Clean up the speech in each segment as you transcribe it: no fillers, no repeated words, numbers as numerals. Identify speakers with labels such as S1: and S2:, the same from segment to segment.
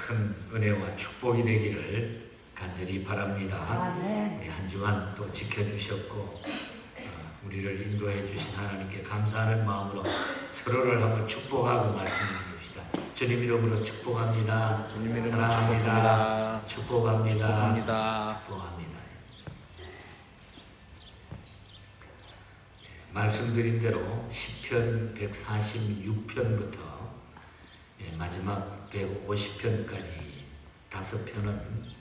S1: 큰 은혜와 축복이 되기를 간절히 바랍니다.
S2: 네.
S1: 우리 한 주간 또 지켜주셨고 우리를 인도해 주신 하나님께 감사하는 마음으로 서로를 한번 축복하고 말씀 나눕시다. 주님 이름으로 축복합니다.
S3: 주님 이름으로
S1: 사랑합니다. 축복합니다.
S3: 축복합니다.
S1: 축복합니다. 말씀드린 대로 시편 146편부터 마지막 150편까지 5편은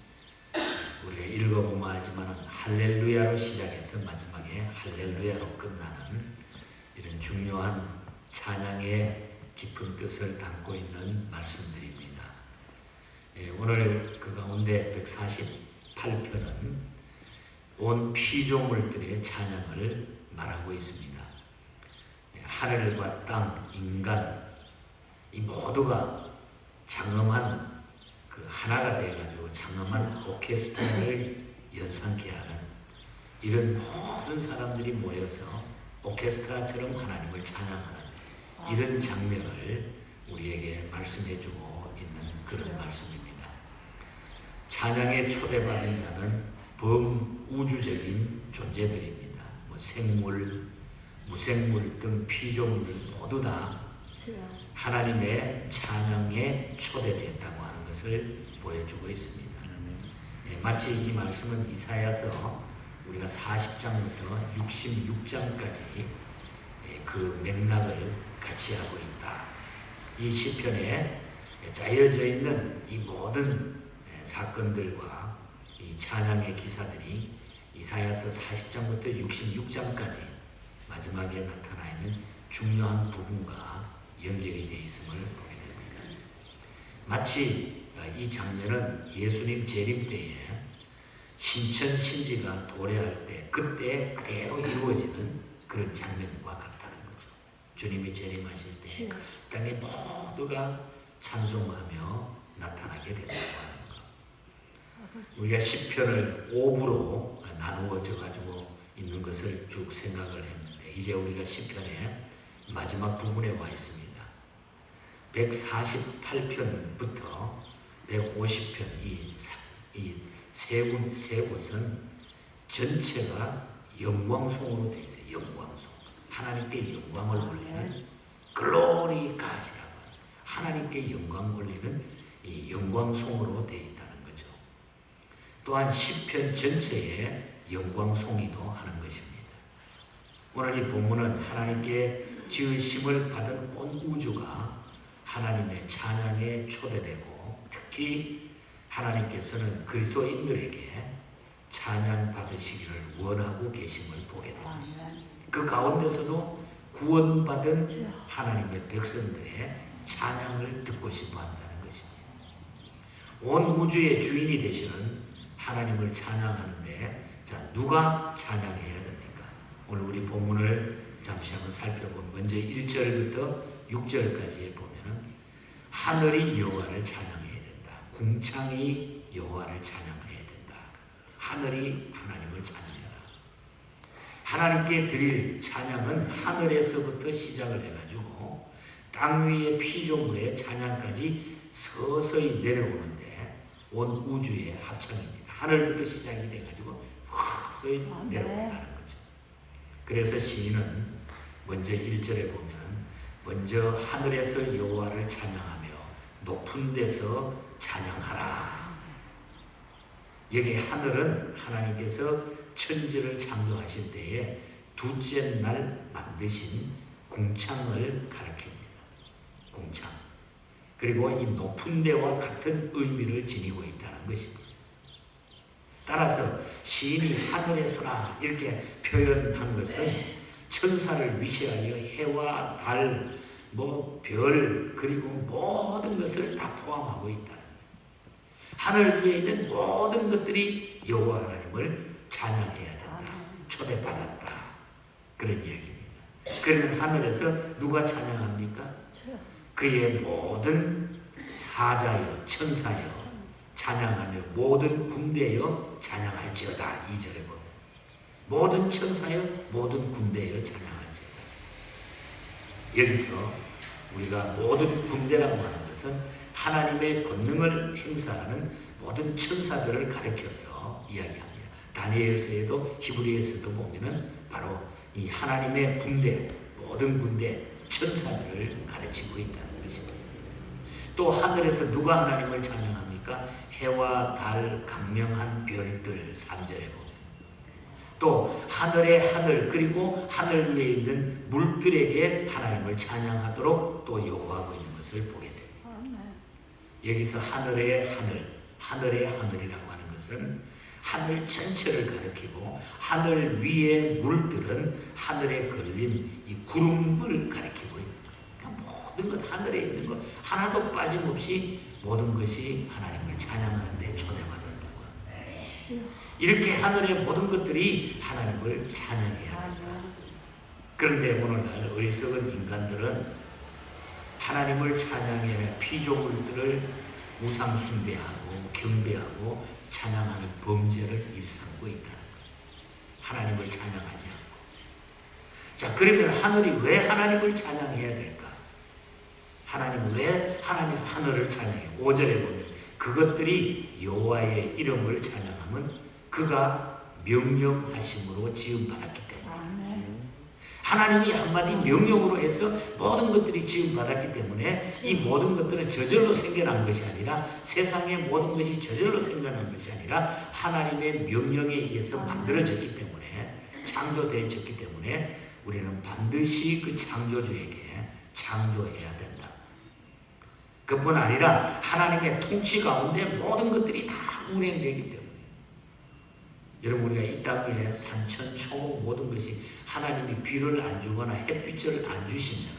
S1: 우리가 읽어보면 알지만 할렐루야로 시작해서 마지막에 할렐루야로 끝나는 이런 중요한 찬양의 깊은 뜻을 담고 있는 말씀들입니다. 오늘 그 가운데 148편은 온 피조물들의 찬양을 말하고 있습니다. 하늘과 땅, 인간 이 모두가 장엄한 그 하나가 되어가지고 장엄한 오케스트라를 연상케 하는 이런 모든 사람들이 모여서 오케스트라처럼 하나님을 찬양하는 이런 장면을 우리에게 말씀해주고 있는 그런 말씀입니다. 찬양에 초대받은 자는 범우주적인 존재들입니다. 뭐 생물, 무생물 등 피조물 모두 다 하나님의 찬양에 초대됐다고 하는 것을 보여주고 있습니다. 마치 이 말씀은 이사야서 우리가 40장부터 66장까지 그 맥락을 같이 하고 있다. 이 시편에 짜여져 있는 이 모든 사건들과 이 찬양의 기사들이 이사야서 40장부터 66장까지 마지막에 나타나 있는 중요한 부분과 연결이 되어 있음을 보게 됩니다. 마치 이 장면은 예수님 재림 때에 신천신지가 도래할 때 그때 그대로 이루어지는 그런 장면과 같다는 거죠. 주님이 재림하실 때 땅에 모두가 찬송하며 나타나게 된다고 하는 것. 우리가 시편을 5부로 나누어져 가지고 있는 것을 쭉 생각을 했는데 이제 우리가 시편의 마지막 부분에 와 있습니다. 148편부터 150편 이 세 곳은 전체가 영광송으로 되어 있어요. 영광송. 하나님께 영광을 올리는 글로리 가시라고 하나님께 영광 올리는 이 영광송으로 되어 있다는 거죠. 또한 시편 전체에 영광송이도 하는 것입니다. 오늘 이 본문은 하나님께 지으심을 받은 온 우주가 하나님의 찬양에 초대되고 특히 하나님께서는 그리스도인들에게 찬양 받으시기를 원하고 계심을 보게 됩니다. 그 가운데서도 구원받은 하나님의 백성들의 찬양을 듣고 싶어 한다는 것입니다. 온 우주의 주인이 되시는 하나님을 찬양하는데 자, 누가 찬양해야 됩니까? 오늘 우리 본문을 잠시 한번 살펴보면 먼저 1절부터 6절까지에 보면은 하늘이 여호와를 찬양해야 된다. 궁창이 여호와를 찬양해야 된다. 하늘이 하나님을 찬양해라. 하나님께 드릴 찬양은 하늘에서부터 시작을 해가지고 땅 위의 피조물의 찬양까지 서서히 내려오는데 온 우주의 합창입니다. 하늘부터 시작이 돼가지고 서서히 내려온다는 거죠. 그래서 시인은 먼저 1절에 보면 먼저 하늘에서 여호와를 찬양하며 높은 데서 찬양하라. 여기 하늘은 하나님께서 천지를 창조하실 때에 둘째 날 만드신 궁창을 가리킵니다. 궁창. 그리고 이 높은 데와 같은 의미를 지니고 있다는 것입니다. 따라서 시인이 하늘에서라 이렇게 표현한 것은 천사를 위시하여 해와 달, 별 그리고 모든 것을 다 포함하고 있다. 하늘 위에 있는 모든 것들이 여호와 하나님을 찬양해야 된다. 초대받았다. 그런 이야기입니다. 그러면 하늘에서 누가 찬양합니까? 그의 모든 사자여 천사여 찬양하며 모든 군대여 찬양할지어다. 2절에 보면 모든 천사여 모든 군대여 찬양할지어다. 여기서 우리가 모든 군대라고 하는 것은 하나님의 권능을 행사하는 모든 천사들을 가리켜서 이야기합니다. 다니엘서에도 히브리에서도 보면은 바로 이 하나님의 군대, 모든 군대, 천사들을 가르치고 있다는 것입니다. 또 하늘에서 누가 하나님을 찬양합니까? 해와 달, 강명한 별들 3절에 보면 또 하늘의 하늘 그리고 하늘 위에 있는 물들에게 하나님을 찬양하도록 또 요구하고 있는 것을 보게 됩니다. 여기서 하늘의 하늘, 하늘의 하늘이라고 하는 것은 하늘 전체를 가리키고 하늘 위의 물들은 하늘에 걸린 이 구름을 가리키고 있는 거예요. 모든 것, 하늘에 있는 것 하나도 빠짐없이 모든 것이 하나님을 찬양하는 데 초대받았다고 합니다. 이렇게 하늘의 모든 것들이 하나님을 찬양해야 된다. 그런데 오늘날 어리석은 인간들은 하나님을 찬양해야 할 피조물들을 우상 숭배하고 경배하고 찬양하는 범죄를 일삼고 있다는 거예요. 하나님을 찬양하지 않고. 자, 그러면 하늘이 왜 하나님을 찬양해야 될까? 하나님은 왜 하늘을 찬양해요? 5절에 보면 그것들이 여호와의 이름을 찬양하면 그가 명령하심으로 지음받았기 때문에 하나님이 한마디 명령으로 해서 모든 것들이 지음받았기 때문에 이 모든 것들은 저절로 생겨난 것이 아니라 세상의 모든 것이 저절로 생겨난 것이 아니라 하나님의 명령에 의해서 만들어졌기 때문에 창조되어졌기 때문에 우리는 반드시 그 창조주에게 창조해야 된다. 그뿐 아니라 하나님의 통치 가운데 모든 것들이 다 운행되기 때문에 여러분 우리가 이 땅 위에 산천, 초목 모든 것이 하나님이 비를 안 주거나 햇빛을 안 주시면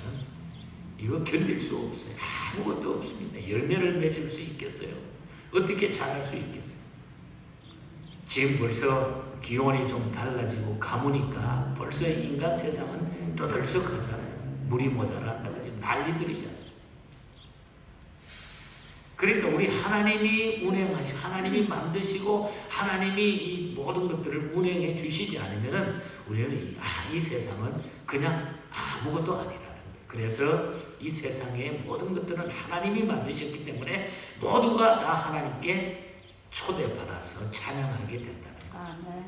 S1: 이거 견딜 수 없어요. 아무것도 없습니다. 열매를 맺을 수 있겠어요? 어떻게 자랄 수 있겠어요? 지금 벌써 기온이 좀 달라지고 가무니까 벌써 인간 세상은 떠들썩하잖아요. 물이 모자란다고 지금 난리들이잖아요. 그러니까 우리 하나님이 운행하시고 하나님이 만드시고 하나님이 이 모든 것들을 운행해 주시지 않으면 우리는 이 세상은 그냥 아무것도 아니라는 거예요. 그래서 이 세상의 모든 것들은 하나님이 만드셨기 때문에 모두가 다 하나님께 초대받아서 찬양하게 된다는 거죠.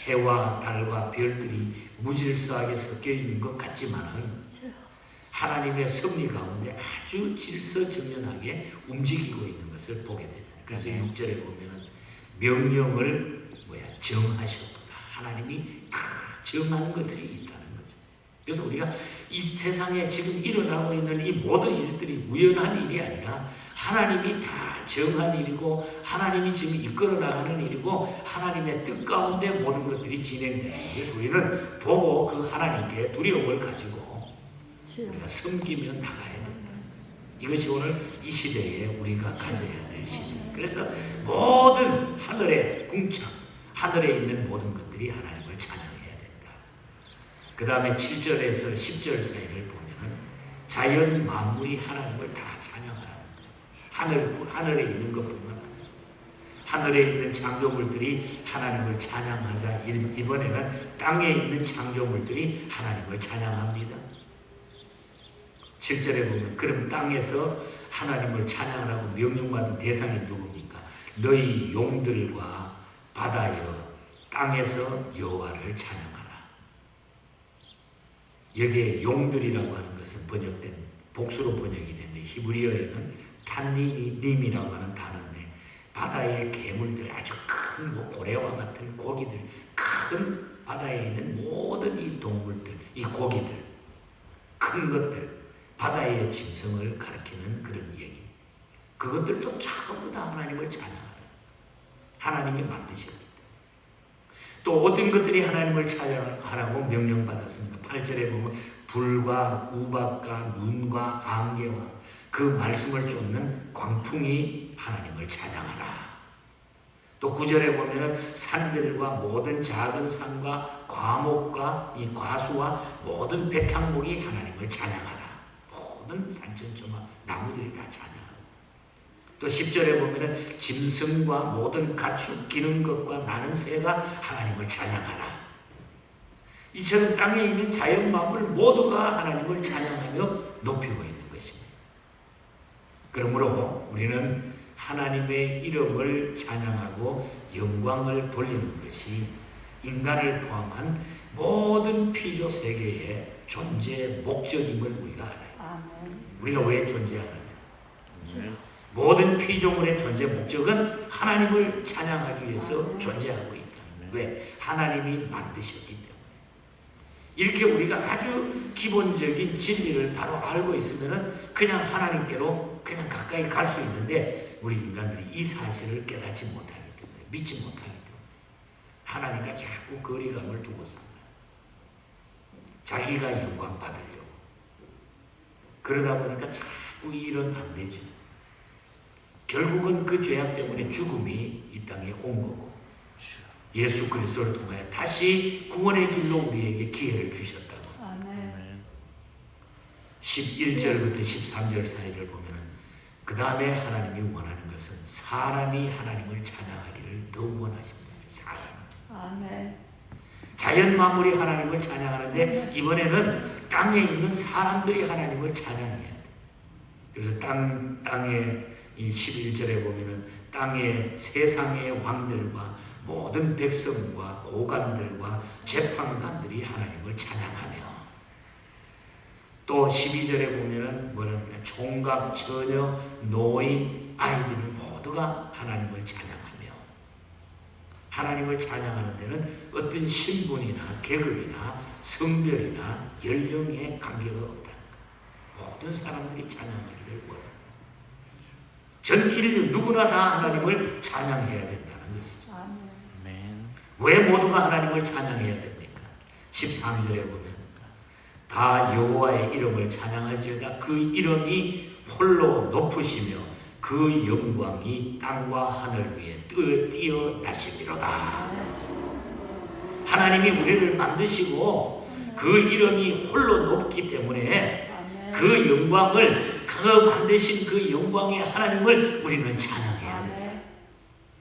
S1: 해와 달과 별들이 무질서하게 섞여 있는 것 같지만 하나님의 섭리 가운데 아주 질서정연하게 움직이고 있는 것을 보게 되잖아요. 그래서 6절에 보면은 명령을 정하셨도다. 하나님이 다 정하는 것들이 있다는 거죠. 그래서 우리가 이 세상에 지금 일어나고 있는 이 모든 일들이 우연한 일이 아니라 하나님이 다 정한 일이고 하나님이 지금 이끌어 나가는 일이고 하나님의 뜻 가운데 모든 것들이 진행되는 거예요. 그래서 우리는 보고 그 하나님께 두려움을 가지고 우리가 섬기며 나가야 된다. 이것이 오늘 이 시대에 우리가 가져야 될 시대입니다. 그래서 모든 하늘의 궁창, 하늘에 있는 모든 것들이 하나님을 찬양해야 된다. 그 다음에 7절에서 10절 사이를 보면 자연 만물이 하나님을 다 찬양하라는 거예요. 하늘에 있는 것뿐만 아니라 하늘에 있는 창조물들이 하나님을 찬양하자. 이번에는 땅에 있는 창조물들이 하나님을 찬양합니다. 7절에 보면 그럼 땅에서 하나님을 찬양하라고 명령받은 대상이 누굽니까? 너희 용들과 바다여 땅에서 여호와를 찬양하라. 여기에 용들이라고 하는 것은 번역된 복수로 번역이 되는데 히브리어에는 탄님이라고 하는 단어인데 바다의 괴물들 아주 큰 고래와 같은 고기들 큰 바다에 있는 모든 이 동물들 이 고기들 큰 것들 바다의 짐승을 가리키는 그런 얘기. 그것들도 전부 다 하나님을 찬양하라. 하나님이 만드셨기 때문에. 또 어떤 것들이 하나님을 찬양하라고 명령받았습니까? 8절에 보면 불과 우박과 눈과 안개와 그 말씀을 쫓는 광풍이 하나님을 찬양하라. 또 9절에 보면 산들과 모든 작은 산과 과목과 이 과수와 모든 백향목이 하나님을 찬양하라. 모든 산천초마 나무들이 다 찬양하고 또 10절에 보면 짐승과 모든 가축 기는 것과 나는 새가 하나님을 찬양하라. 이처럼 땅에 있는 자연 만물 모두가 하나님을 찬양하며 높이고 있는 것입니다. 그러므로 우리는 하나님의 이름을 찬양하고 영광을 돌리는 것이 인간을 포함한 모든 피조 세계의 존재 목적임을 우리가 알아요. 우리가 왜 존재하느냐? 모든 피조물의 존재 목적은 하나님을 찬양하기 위해서 존재하고 있다. 왜? 하나님이 만드셨기 때문에. 이렇게 우리가 아주 기본적인 진리를 바로 알고 있으면 그냥 하나님께로 그냥 가까이 갈 수 있는데, 우리 인간들이 이 사실을 깨닫지 못하기 때문에, 믿지 못하기 때문에 하나님과 자꾸 거리감을 두고 산다. 자기가 영광 받으려고. 그러다 보니까 자꾸 일은 안 되죠. 결국은 그 죄악 때문에 죽음이 이 땅에 온 거고, 예수 그리스도를 통하여 다시 구원의 길로 우리에게 기회를 주셨다고. 11절부터 13절 사이를 보면 그 다음에 하나님이 원하는 것은 사람이 하나님을 찬양하기를 더 원하신다. 사람. 자연 만물이 하나님을 찬양하는데 이번에는 땅에 있는 사람들이 하나님을 찬양해야 돼. 그래서 땅에 이 11절에 보면은 땅의 세상의 왕들과 모든 백성과 고관들과 재판관들이 하나님을 찬양하며, 또 12절에 보면은 뭐랍니까? 총각, 처녀, 노인, 아이들 모두가 하나님을 찬양하며, 하나님을 찬양하는 데는 어떤 신분이나 계급이나 성별이나 연령의 관계가 없다. 모든 사람들이 찬양하기를 원합니다. 전 인류 누구나 다 하나님을 찬양해야 된다는 것이죠. 왜 모두가 하나님을 찬양해야 됩니까? 13절에 보면 다 여호와의 이름을 찬양할지어다. 그 이름이 홀로 높으시며 그 영광이 땅과 하늘 위에 뛰어나시미로다. 하나님이 우리를 만드시고 그 이름이 홀로 높기 때문에 그 영광을, 그 만드신 그 영광의 하나님을 우리는 찬양해야 된다.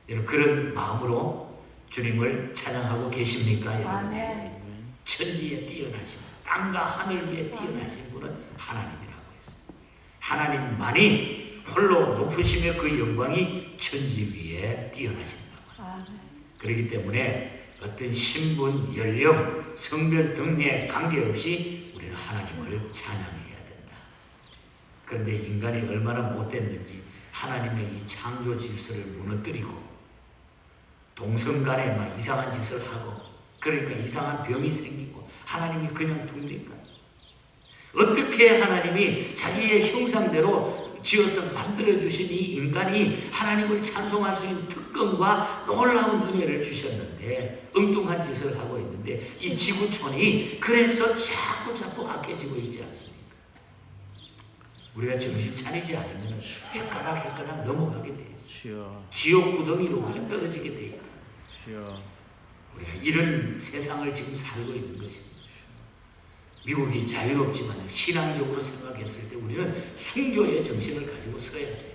S1: 여러분, 그런 마음으로 주님을 찬양하고 계십니까? 여러분? 천지에 뛰어나신, 땅과 하늘 위에 뛰어나신 분은 하나님이라고 했습니다. 하나님만이 홀로 높으시며 그 영광이 천지 위에 뛰어나신다고 합니다. 그렇기 때문에 어떤 신분, 연령, 성별 등에 관계없이 우리는 하나님을 찬양해야 된다. 그런데 인간이 얼마나 못됐는지 하나님의 이 창조 질서를 무너뜨리고 동성 간에 막 이상한 짓을 하고, 그러니까 이상한 병이 생기고 하나님이 그냥 둡니까? 어떻게 하나님이 자기의 형상대로 지어서 만들어주신 이 인간이 하나님을 찬송할 수 있는 특권과 놀라운 은혜를 주셨는데 엉뚱한 짓을 하고 있는데, 이 지구촌이 그래서 자꾸 악해지고 있지 않습니까? 우리가 정신 차리지 않으면 헷가닥 넘어가게 돼 있어요. 지옥 구덩이로 우리가 떨어지게 돼 있다. 우리가 이런 세상을 지금 살고 있는 것입니다. 미국이 자유롭지만 신앙적으로 생각했을 때 우리는 순교의 정신을 가지고 서야 돼요.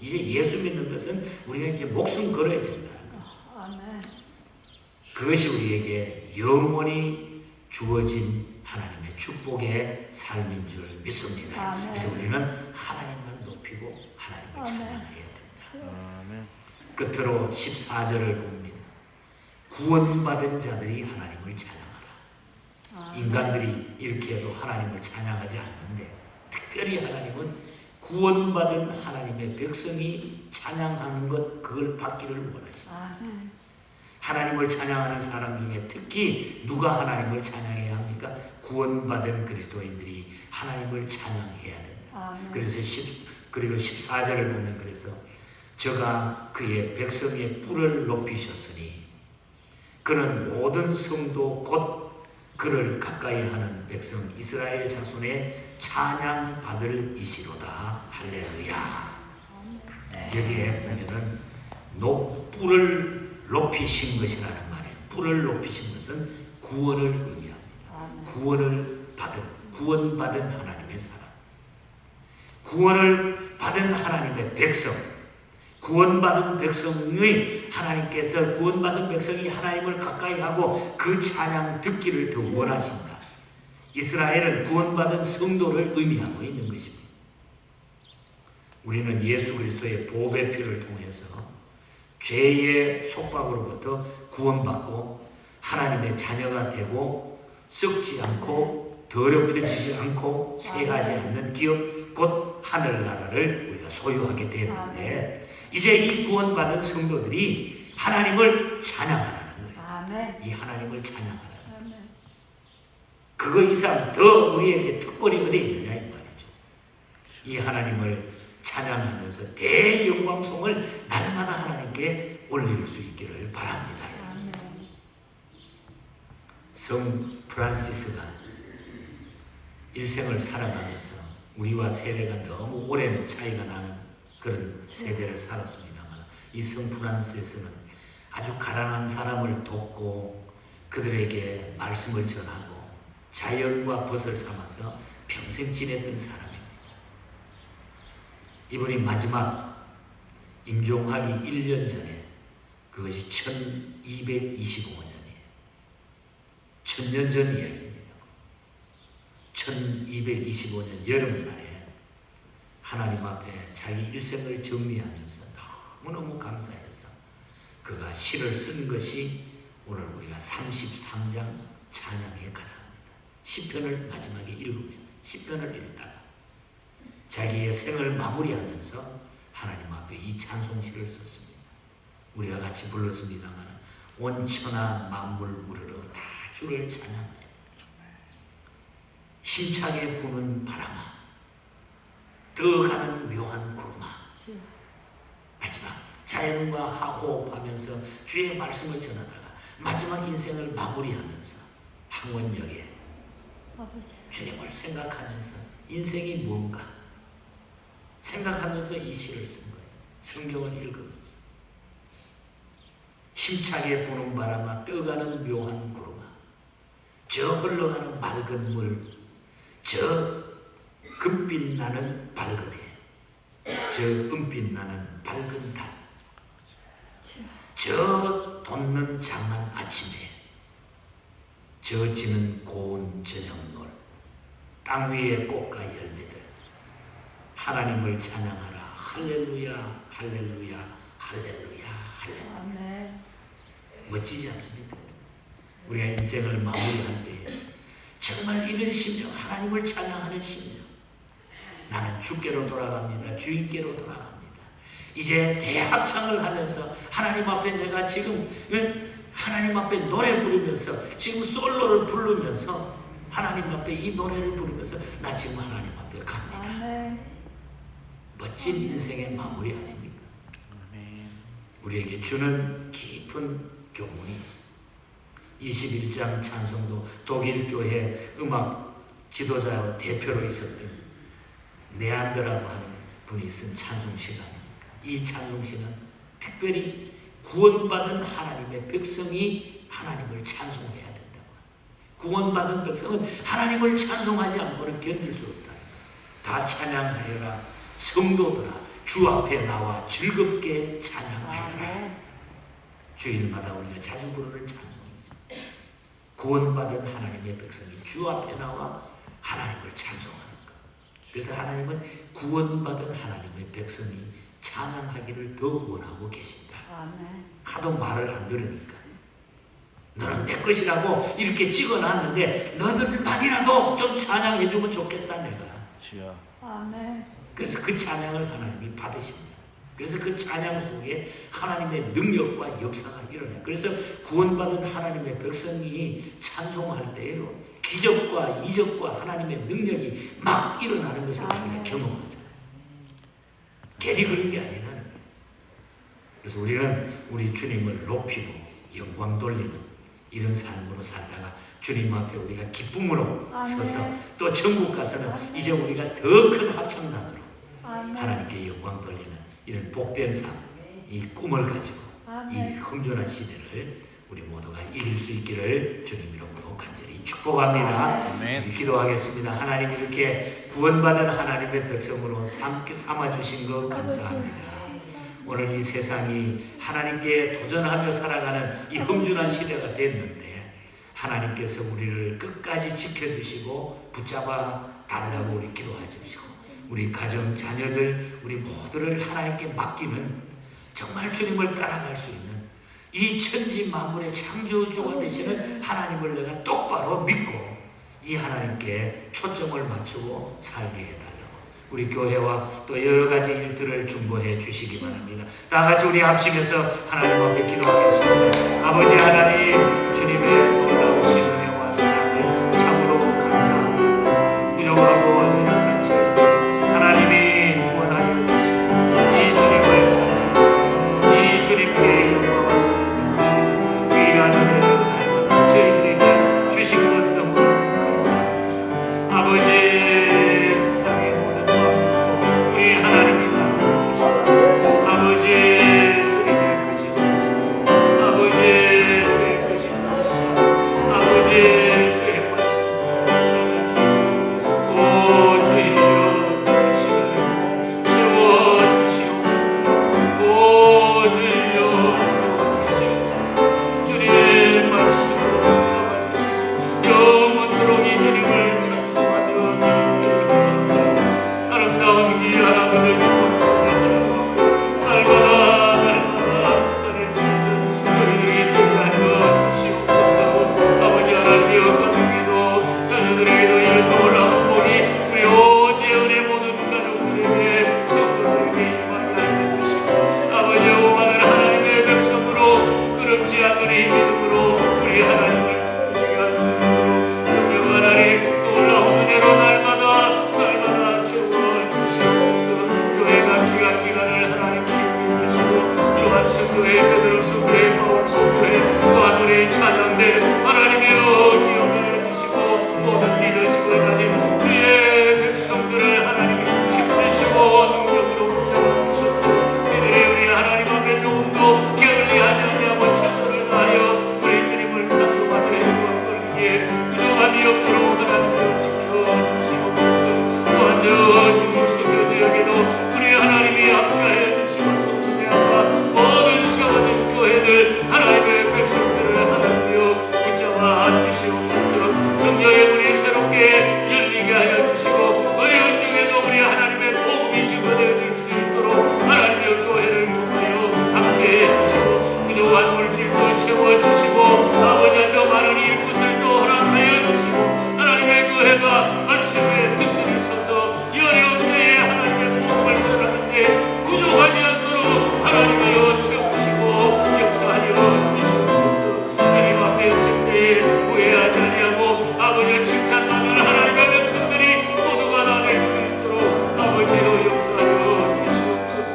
S1: 이제 예수 믿는 것은 우리가 이제 목숨 걸어야 된다는 거예요. 그것이 우리에게 영원히 주어진 하나님의 축복의 삶인 줄 믿습니다. 그래서 우리는 하나님만 높이고 하나님을 찬양해야 됩니다. 끝으로 14절을 봅니다. 구원받은 자들이 하나님을 찬양하라. 인간들이 이렇게 해도 하나님을 찬양하지 않는데, 특별히 하나님은 구원받은 하나님의 백성이 찬양하는 것, 그걸 받기를 원하십니다. 하나님을 찬양하는 사람 중에 특히 누가 하나님을 찬양해야 합니까? 구원받은 그리스도인들이 하나님을 찬양해야 된다. 그래서 14절을 보면, 그래서 저가 그의 백성의 뿔을 높이셨으니 그는 모든 성도 곧 그를 가까이 하는 백성 이스라엘 자손의 찬양 받을 이시로다. 할렐루야. 여기에 보면은 뿔을 높이신 것이라는 말이에요. 뿔을 높이신 것은 구원을 의미합니다. 구원받은 하나님의 사람, 구원을 받은 하나님의 백성, 구원받은 백성의 하나님께서 구원받은 백성이 하나님을 가까이 하고 그 찬양 듣기를 더 원하신다. 이스라엘은 구원받은 성도를 의미하고 있는 것입니다. 우리는 예수 그리스도의 보배 피를 통해서 죄의 속박으로부터 구원받고 하나님의 자녀가 되고 썩지 않고 더럽혀지지 않고 쇠하지 않는 기업 곧 하늘나라를 우리가 소유하게 되었는데 이제 이 구원받은 성도들이 하나님을 찬양하라는 거예요. 이 하나님을 찬양하라. 그거 이상 더 우리에게 특권이 어디 있느냐 이 말이죠. 이 하나님을 찬양하면서 대영광송을 날마다 하나님께 올릴 수 있기를 바랍니다. 성 프란시스가 일생을 살아가면서 우리와 세대가 너무 오랜 차이가 나는 그런 세대를 살았습니다만 이 성 프란시스는 아주 가난한 사람을 돕고 그들에게 말씀을 전하고 자연과 벗을 삼아서 평생 지냈던 사람입니다. 이분이 마지막 임종하기 1년 전에 그것이 1225년이에요. 1000년 전 이야기입니다. 1225년 여름날에 하나님 앞에 자기 일생을 정리하면서 너무너무 감사해서 그가 시를 쓴 것이 오늘 우리가 33장 찬양의 가사입니다. 시편을 마지막에 읽으면서 시편을 읽다가 자기의 생을 마무리하면서 하나님 앞에 이 찬송시를 썼습니다. 우리가 같이 불렀습니다만 온 천하 만물 우르르 다 주를 찬양하여 힘차게 부는 바람아 떠가는 묘한 구름아. 마지막 자연과 호흡하면서 주의 말씀을 전하다가 마지막 인생을 마무리하면서 항원역에 주님을 생각하면서 인생이 뭔가 생각하면서 이 시를 쓴 거예요. 성경을 읽으면서 힘차게 부는 바람아 떠가는 묘한 구름아 저 흘러가는 맑은 물 저 금빛 나는 밝은 해 저 은빛 나는 밝은 달 저 돋는 장한 아침에 저 지는 고운 저녁놀 땅 위의 꽃과 열매들 하나님을 찬양하라 할렐루야 할렐루야 할렐루야 할렐루야. 멋지지 않습니까? 우리가 인생을 마무리할 때 정말 이런 심령 하나님을 찬양하는 심령 나는 주께로 돌아갑니다. 주인께로 돌아갑니다. 이제 대합창을 하면서 하나님 앞에 내가 지금 하나님 앞에 노래 부르면서 지금 솔로를 부르면서 하나님 앞에 이 노래를 부르면서 나 지금 하나님 앞에 갑니다. 아멘. 멋진 인생의 마무리 아닙니까? 아멘. 우리에게 주는 깊은 교훈이 있습니다. 21장 찬송도 독일 교회 음악 지도자 대표로 있었던 네안드라고 하는 분이 쓴 찬송시가 아닙니까? 이 찬송시는 특별히 구원받은 하나님의 백성이 하나님을 찬송해야 된다고. 구원받은 백성은 하나님을 찬송하지 않고는 견딜 수 없다. 다 찬양하여라 성도들아 주 앞에 나와 즐겁게 찬양하여라. 주일마다 우리가 자주 부르는 찬송이죠. 구원받은 하나님의 백성이 주 앞에 나와 하나님을 찬송하는 것. 그래서 하나님은 구원받은 하나님의 백성이 찬양하기를 더 원하고 계십니다. 하도 말을 안 들으니까 너는 내 것이라고 이렇게 찍어놨는데 너들만이라도 좀 찬양해주면 좋겠다 내가. 그래서 그 찬양을 하나님이 받으십니다. 그래서 그 찬양 속에 하나님의 능력과 역사가 일어나요. 그래서 구원받은 하나님의 백성이 찬송할 때에요 기적과 이적과 하나님의 능력이 막 일어나는 것을 우리가 경험하잖아요. 괜히 그런 게 아니라는 거예요. 그래서 우리는 우리 주님을 높이고 영광 돌리는 이런 삶으로 살다가 주님 앞에 우리가 기쁨으로 서서 또 천국 가서는 이제 우리가 더 큰 합창단으로 하나님께 영광 돌리는 이런 복된 삶, 이 꿈을 가지고 이 흥존한 시대를 우리 모두가 이길 수 있기를 주님 이름으로 간절히 축복합니다. 우리 기도하겠습니다. 하나님 이렇게 구원받은 하나님의 백성으로 삼아주신 것 감사합니다. 오늘 이 세상이 하나님께 도전하며 살아가는 이 험준한 시대가 됐는데 하나님께서 우리를 끝까지 지켜주시고 붙잡아 달라고 우리 기도해 주시고 우리 가정, 자녀들, 우리 모두를 하나님께 맡기는 정말 주님을 따라갈 수 있는 이 천지 만물의 창조주가 되시는 하나님을 내가 똑바로 믿고 이 하나님께 초점을 맞추고 살게 해달라고 우리 교회와 또 여러 가지 일들을 중보해 주시기 바랍니다. 다 같이 우리 합심해서 하나님 앞에 기도하겠습니다. 아버지 하나님, 주님의 놀라우신 은혜와 사랑을 참으로 감사합니다. 부족하고 연약한 저희들 하나님이 구원하여 주시고 이 주님을 찬송하고 이 주님께 영광을 돌리듯이 귀한 은혜를 날마다 저희들에게 주신 것 너무 감사합니다. 아버지, 세상의 모든 만물도 우리 하나님이 만들어 주시고 아버지 주님의 크신 역사, 아버지 주의 크신 역사, 아버지 주의 말씀을 사랑하시고 오 주여 크시는 채워 주시옵소서. 오 주여 채워 주시옵소서. 주님의 말씀으로 잡아주시고 영원토록 이 주님을 찬송하며 주님께 아름다운 귀한 아버지의 본성을 바라보고 날마다 따를 수 있는 저희들에게 되게 하여 주시옵소서. 아버지 하나님이여 가정에도 자녀들에게도 이런 놀라운 복이 우리 온 예언의 모든 가족들에게 성도들에게 임하게 하여 주시고 아버지 오만한 하나님의 백성으로 끊임지 않는 이 믿음으로 우리 하나님을 기쁘시게 할 수 있도록 성령 하나님 놀라운 은혜로 날마다 채워 주시옵소서. 교회가 기간을 하나님께 인도해 주시고 요한성교회, 베드로성교회, 바울성교회 또한 우리 찬양대 하나님이여 기억하여 주시고 모든 리더십을 가진 주의 백성들을 하나님이 힘주시고 능력으로 붙잡아주셔서 이들이 우리 하나님 앞에 조금 더 게을리하지 아니하고 최선을 다하여 우리 주님을 찬송하며 영광 돌리기에 부족함이 없도록 하나님을 지켜주시옵소서. 또한 저 중국 선교지역에도 우리 하나님이 함께하여 주시고 성수대학과 모든 세워진 교회들 하나님의 백성들을 하나님이여 붙잡아 주시옵소서. 성령의 문이 새롭게 열리게 하여 주시고 어려운 중에도 우리 하나님의 복음이 집어내어질 수 있도록 하나님의 교회를 통하여 함께해 주시고 부족한 물질도 채워주시고 아버지 저 많은 일꾼들도 허락하여 주시고 하나님의 교회가 말씀에 든든히 서서 이 어려운 때에 하나님의 복음을 전하는데 부족하지 않도록 하나님이여 채우시고 역사하여 주시옵소서. 주님 앞에 있을 때에 후회하지 아니하고 아버지의 칭찬받는 하나님의 백성들이 모두가 다 될 수 있도록 아버지로 역사하여 주시옵소서.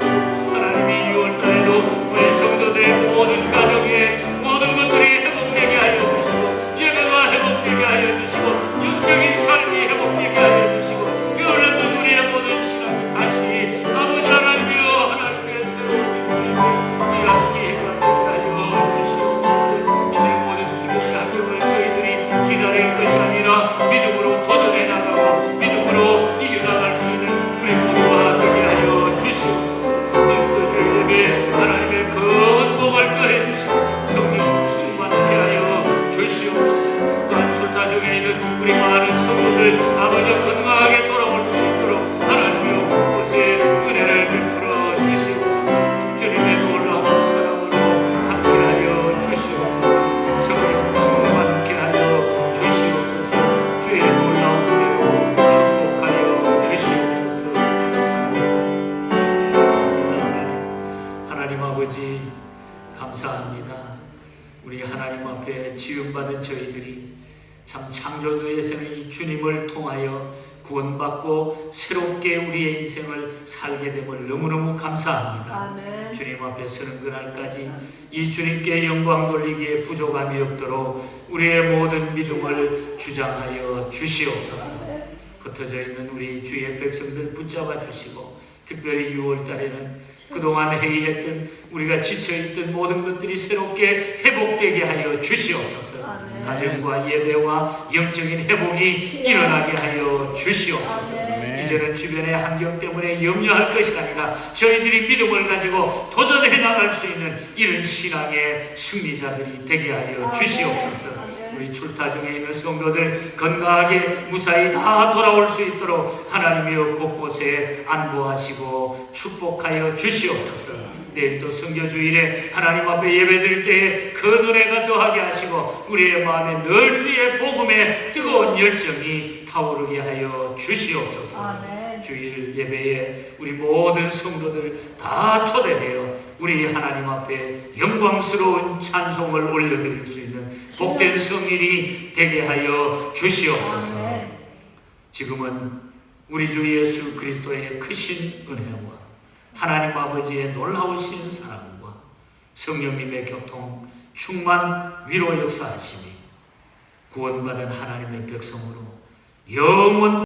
S1: 하나님이 6월달에도 우리 성도들의 모든 가정에 모든 것들이 회복되게 하여 주시고 예배가 회복되게 하여 주시고 영적인 삶이 회복되게 하여 주시고 게을렀던 우리의 모든 신앙이 다시 아버지 하나님이여 하나님께 새로워질 수 있는 귀한 기회가 되게 하여 주시옵소서. 이제 모든 주변의 환경을 저희들이 기다릴 것이 아니라 믿음으로 도전해 나가고 믿음으로 이겨나갈 수 있는 우리 모두가 되게 하여 주시옵소서. 일도주일 예배 하나님의 큰 복을 더해 주시고 성령 충만케 하여 주시옵소서. 또한 출타 중에 있는 우리 많은 성도들 아버지 건강하게 돌아올 수 있도록 하나님의 곳곳에 은혜를 베풀어 주시옵소서. 주님의 놀라운 사랑으로 함께하여 주시옵소서. 성령 충만케 하여 주시옵소서. 주의 놀라운 은혜로 축복하여 주시옵소서. 감사합니다. 하나님 아버지 감사합니다. 우리 하나님 앞에 지음받은 저희들이 참 창조주에서는 이 주님을 통하여 구원받고 새롭게 우리의 인생을 살게 됨을 너무너무 감사합니다.
S2: 아멘.
S1: 주님 앞에 서는 그날까지 이 주님께 영광 돌리기에 부족함이 없도록 우리의 모든 믿음을 주장하여 주시옵소서. 흩어져 있는 우리 주의 백성들 붙잡아 주시고 특별히 6월달에는 그동안 회의했던 우리가 지쳐있던 모든 것들이 새롭게 회복되게 하여 주시옵소서.
S2: 아멘.
S1: 가정과 예배와 영적인 회복이 일어나게 하여 주시옵소서.
S2: 아멘.
S1: 이제는 주변의 환경 때문에 염려할 것이 아니라 저희들이 믿음을 가지고 도전해 나갈 수 있는 이런 신앙의 승리자들이 되게 하여 주시옵소서. 우리 출타 중에 있는 성도들 건강하게 무사히 다 돌아올 수 있도록 하나님이여 곳곳에 안보하시고 축복하여 주시옵소서. 내일도 성교주일에 하나님 앞에 예배드릴 때에 그 은혜가 더하게 하시고 우리의 마음에 늘 주의 복음에 뜨거운 열정이 타오르게 하여 주시옵소서.
S2: 아멘.
S1: 주일 예배에 우리 모든 성도들 다 초대되어 우리 하나님 앞에 영광스러운 찬송을 올려드릴 수 있는 복된 성일이 되게 하여 주시옵소서.
S2: 아멘.
S1: 지금은 우리 주 예수 그리스도의 크신 은혜와 하나님 아버지의 놀라우신 사랑과 성령님의 교통 충만 위로 역사하시니 구원받은 하나님의 백성으로 영원